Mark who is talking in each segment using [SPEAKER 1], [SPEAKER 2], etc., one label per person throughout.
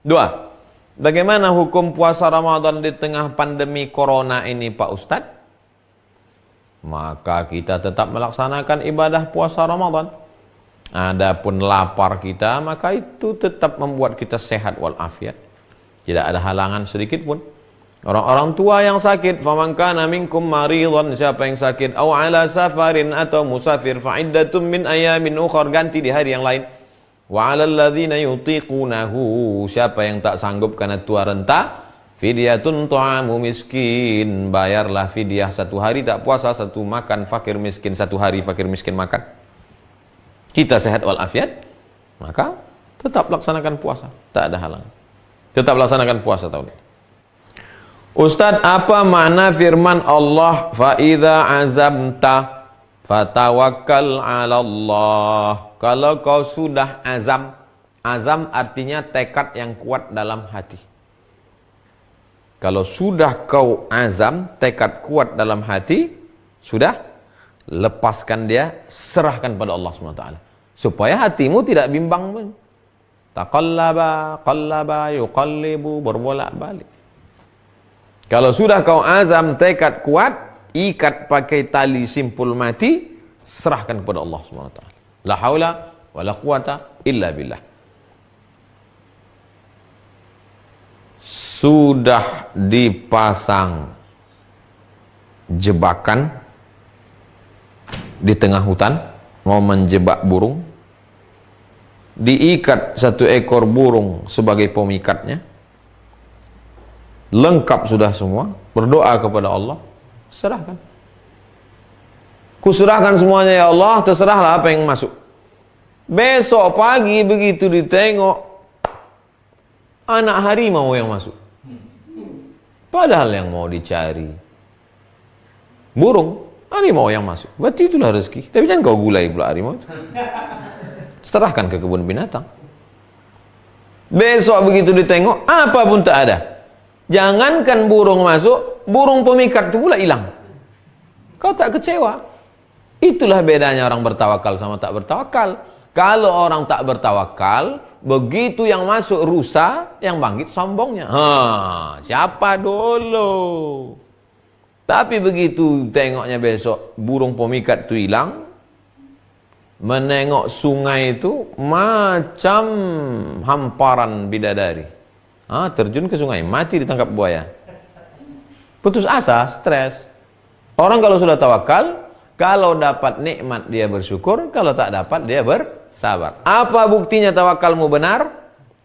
[SPEAKER 1] Dua, bagaimana hukum puasa Ramadan di tengah pandemi corona ini Pak Ustadz? Maka kita tetap melaksanakan ibadah puasa Ramadan. Adapun lapar kita, maka itu tetap membuat kita sehat walafiat. Tidak ada halangan sedikit pun. Orang-orang tua yang sakit, faman kana minkum maridhan, siapa yang sakit, aw ala safarin, atau musafir, fa iddatun min ayamin ukhra, ganti di hari yang lain. Wa 'alal ladzina yutiqunahu, siapa yang tak sanggup karena tua renta, fidyatun ta'amu miskin, bayarlah fidyah, satu hari tak puasa, satu makan fakir miskin, satu hari fakir miskin makan. Kita sehat walafiat, maka tetap laksanakan puasa, tak ada halangan. Tetap laksanakan puasa tahun ini. Ustadz, apa makna firman Allah, fa idza azamta fatawakkal 'ala Allah? Kalau kau sudah azam, azam artinya tekad yang kuat dalam hati. Kalau sudah kau azam, tekad kuat dalam hati, sudah, lepaskan dia, serahkan pada Allah SWT. Supaya hatimu tidak bimbang. Taqallaba, qallaba, yuqallibu, berbolak-balik. Kalau sudah kau azam, tekad kuat, ikat pakai tali simpul mati, serahkan kepada Allah SWT. La haula wa la quwata illa billah. Sudah dipasang jebakan di tengah hutan, mau menjebak burung, diikat satu ekor burung sebagai pemikatnya, lengkap sudah semua, berdoa kepada Allah, serahkan. Kuserahkan semuanya ya Allah, terserahlah apa yang masuk. Besok pagi begitu ditengok, anak harimau yang masuk. Padahal yang mau dicari burung, harimau yang masuk. Berarti itulah rezeki. Tapi jangan kau gulai pula harimau itu. Serahkan ke kebun binatang. Besok begitu ditengok, apa pun tak ada. Jangankan burung masuk, burung pemikat itu pula hilang. Kau tak kecewa. Itulah bedanya orang bertawakal sama tak bertawakal. Kalau orang tak bertawakal, begitu yang masuk rusa, yang bangkit sombongnya. Siapa dulu? Tapi begitu tengoknya besok burung pemikat itu hilang, menengok sungai itu macam hamparan bidadari. Terjun ke sungai, mati ditangkap buaya. Putus asa, stres. Orang kalau sudah tawakal, kalau dapat nikmat dia bersyukur, kalau tak dapat dia bersabar. Apa buktinya tawakalmu benar?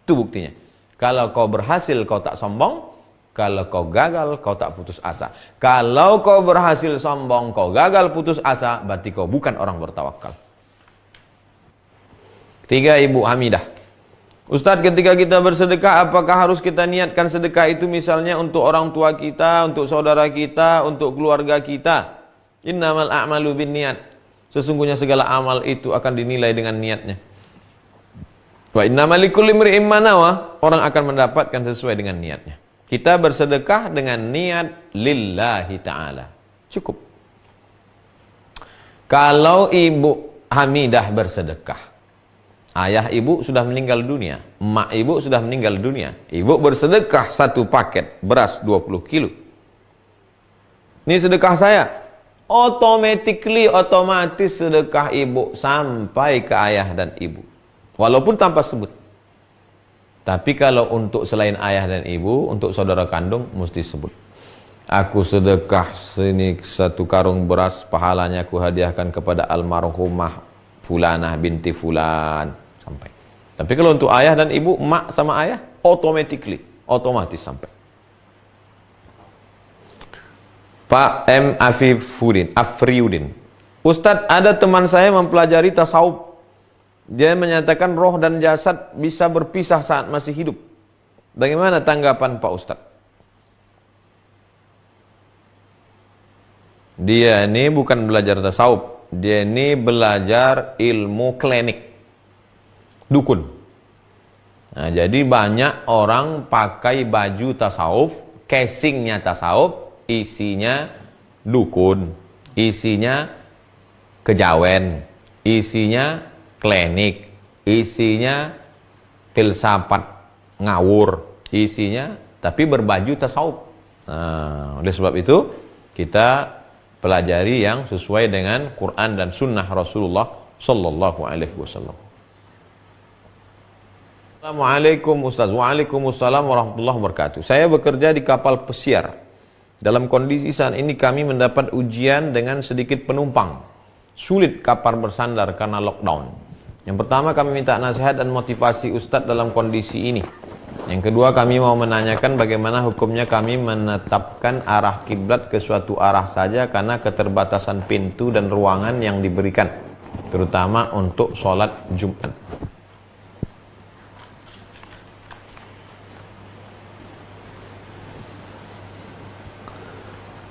[SPEAKER 1] Itu buktinya. Kalau kau berhasil, kau tak sombong. Kalau kau gagal, kau tak putus asa. Kalau kau berhasil sombong, kau gagal putus asa, berarti kau bukan orang bertawakal. Ketiga, Ibu Hamidah. Ustadz, ketika kita bersedekah, apakah harus kita niatkan sedekah itu misalnya untuk orang tua kita, untuk saudara kita, untuk keluarga kita? Innamal a'malu binniyat. Sesungguhnya segala amal itu akan dinilai dengan niatnya. Wa innamal likulli imri'in ma nawa. Orang akan mendapatkan sesuai dengan niatnya. Kita bersedekah dengan niat lillahi ta'ala. Cukup. Kalau Ibu Hamidah bersedekah, ayah ibu sudah meninggal dunia, emak ibu sudah meninggal dunia, ibu bersedekah satu paket beras 20 kilo. Ini sedekah saya. Otomatis sedekah ibu sampai ke ayah dan ibu, walaupun tanpa sebut. Tapi kalau untuk selain ayah dan ibu, untuk saudara kandung mesti sebut. Aku sedekah sini satu karung beras, pahalanya aku hadiahkan kepada almarhumah fulanah binti fulan, sampai. Tapi kalau untuk ayah dan ibu, emak sama ayah, otomatis sampai. Pak M. Afriudin. Ustadz, ada teman saya mempelajari tasawuf. Dia menyatakan roh dan jasad bisa berpisah saat masih hidup. Bagaimana tanggapan Pak Ustadz? Dia ini bukan belajar tasawuf. Dia ini belajar ilmu klinik. Dukun. Nah, jadi banyak orang pakai baju tasawuf, casingnya tasawuf, isinya dukun, isinya kejawen, isinya klinik, isinya filsafat, ngawur isinya, tapi berbaju tasawuf. Nah, oleh sebab itu kita pelajari yang sesuai dengan Quran dan Sunnah Rasulullah Sallallahu Alaihi Wasallam. Assalamualaikum Ustaz. Waalaikumsalam warahmatullahi wabarakatuh. Saya bekerja di kapal pesiar. Dalam kondisi saat ini kami mendapat ujian dengan sedikit penumpang. Sulit kapal bersandar karena lockdown. Yang pertama, kami minta nasihat dan motivasi Ustadz dalam kondisi ini. Yang kedua, kami mau menanyakan bagaimana hukumnya kami menetapkan arah kiblat ke suatu arah saja karena keterbatasan pintu dan ruangan yang diberikan, terutama untuk sholat Jumat.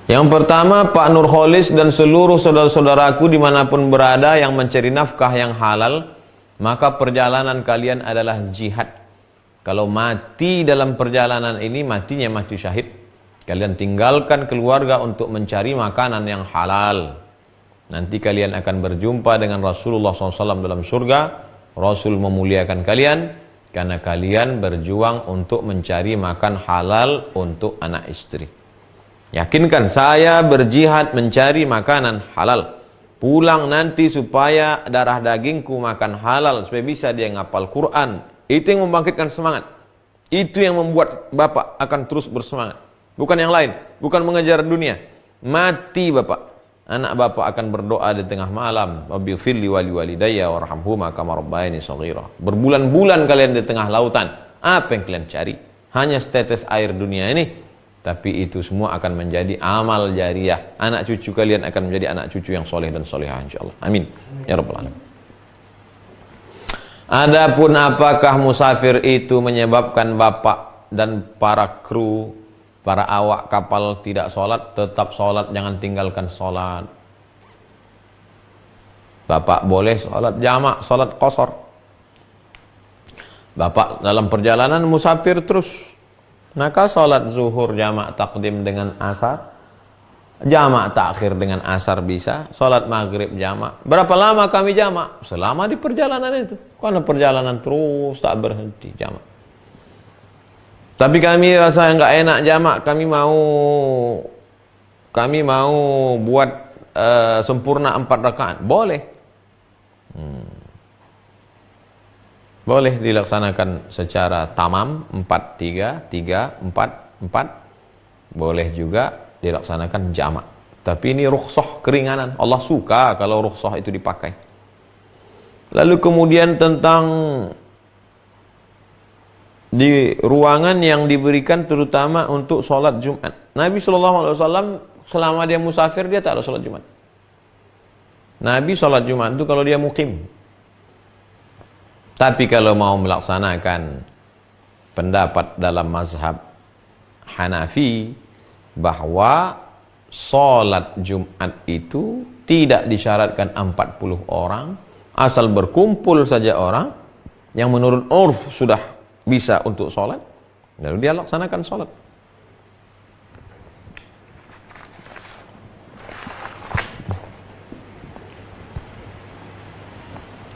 [SPEAKER 1] Yang pertama, Pak Nurholis dan seluruh saudara-saudaraku dimanapun berada yang mencari nafkah yang halal, maka perjalanan kalian adalah jihad. Kalau mati dalam perjalanan ini, matinya mati syahid. Kalian tinggalkan keluarga untuk mencari makanan yang halal. Nanti kalian akan berjumpa dengan Rasulullah SAW dalam surga. Rasul memuliakan kalian karena kalian berjuang untuk mencari makan halal untuk anak istri. Yakinkan saya berjihad mencari makanan halal. Pulang nanti supaya darah dagingku makan halal, supaya bisa dia ngapal Quran. Itu yang membangkitkan semangat. Itu yang membuat Bapak akan terus bersemangat. Bukan yang lain, bukan mengejar dunia. Mati Bapak, anak Bapak akan berdoa di tengah malam, Rabbighfirli wali walidayya warhamhuma kama rabbayani shaghira. Berbulan-bulan kalian di tengah lautan. Apa yang kalian cari? Hanya setetes air dunia ini. Tapi itu semua akan menjadi amal jariah. Anak cucu kalian akan menjadi anak cucu yang soleh dan solehah insyaallah. Amin. Ya Rabbal Alamin. Adapun apakah musafir itu menyebabkan bapak dan para kru, para awak kapal tidak sholat? Tetap sholat, jangan tinggalkan sholat. Bapak boleh sholat jamak, sholat qasar. Bapak dalam perjalanan musafir terus, maka sholat zuhur jamak takdim dengan asar, jamak takhir dengan asar bisa, sholat maghrib jamak. Berapa lama kami jamak? Selama di perjalanan itu. Karena perjalanan terus tak berhenti jamak. Tapi kami rasa nggak enak jamak, kami mau buat sempurna 4 rakaat. Boleh. Boleh dilaksanakan secara tamam 4-3-3-4-4. Boleh juga dilaksanakan jamak. Tapi ini rukhsah, keringanan. Allah suka kalau rukhsah itu dipakai. Lalu kemudian tentang di ruangan yang diberikan terutama untuk sholat Jumat. Nabi SAW selama dia musafir dia tak ada sholat Jumat. Nabi sholat Jumat itu kalau dia mukim. Tapi kalau mau melaksanakan pendapat dalam mazhab Hanafi bahwa sholat Jumat itu tidak disyaratkan 40 orang, asal berkumpul saja orang yang menurut urf sudah bisa untuk sholat, lalu dia laksanakan sholat.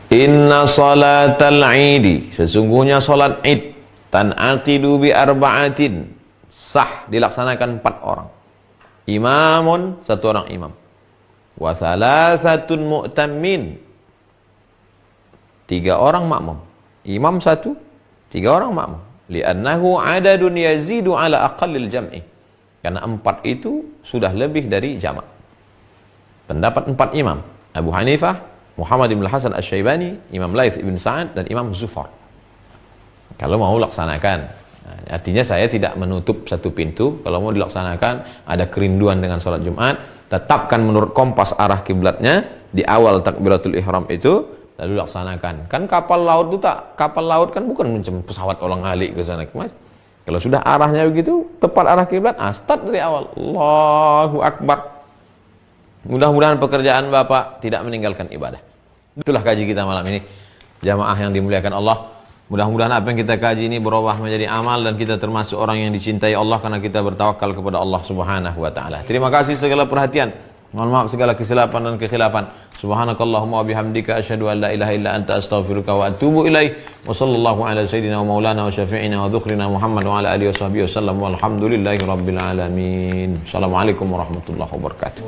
[SPEAKER 1] Inna salatal idi, sesungguhnya salat id, tan'aqidu bi arba'atin, sah dilaksanakan 4 orang. Imamun, 1 orang imam. Wa thalathatun mu'tammin, 3 orang makmum. Imam 1, 3 orang makmum. Li'annahu adadun yazidu ala aqallil jam'i. Karena 4 itu sudah lebih dari jamak. Pendapat 4 imam, Abu Hanifah, Muhammad bin Hasan Asy-Syaibani, Imam Laits ibn Sa'ad, dan Imam Zufar. Kalau mau laksanakan, artinya saya tidak menutup satu pintu. Kalau mau dilaksanakan, ada kerinduan dengan sholat Jumat, tetapkan menurut kompas arah kiblatnya di awal takbiratul ihram itu, lalu laksanakan. Kan kapal laut itu kapal laut kan bukan macam pesawat ulang-alik ke sana kemari. Kalau sudah arahnya begitu, tepat arah kiblat, start dari awal. Allahu Akbar. Mudah-mudahan pekerjaan Bapak tidak meninggalkan ibadah. Itulah kaji kita malam ini, jamaah yang dimuliakan Allah. Mudah-mudahan apa yang kita kaji ini berubah menjadi amal dan kita termasuk orang yang dicintai Allah karena kita bertawakal kepada Allah Subhanahu wa taala. Terima kasih segala perhatian. Mohon maaf segala kesilapan dan kekhilafan. Subhanakallahumma wa bihamdika asyhadu an la ilaha illa anta astaghfiruka wa atubu ilaik. Wa sallallahu ala sayyidina wa maulana wa syafi'ina wa dzukhrina Muhammad wa ala alihi washabbihi wasallam walhamdulillahi rabbil alamin. Assalamualaikum warahmatullahi wabarakatuh.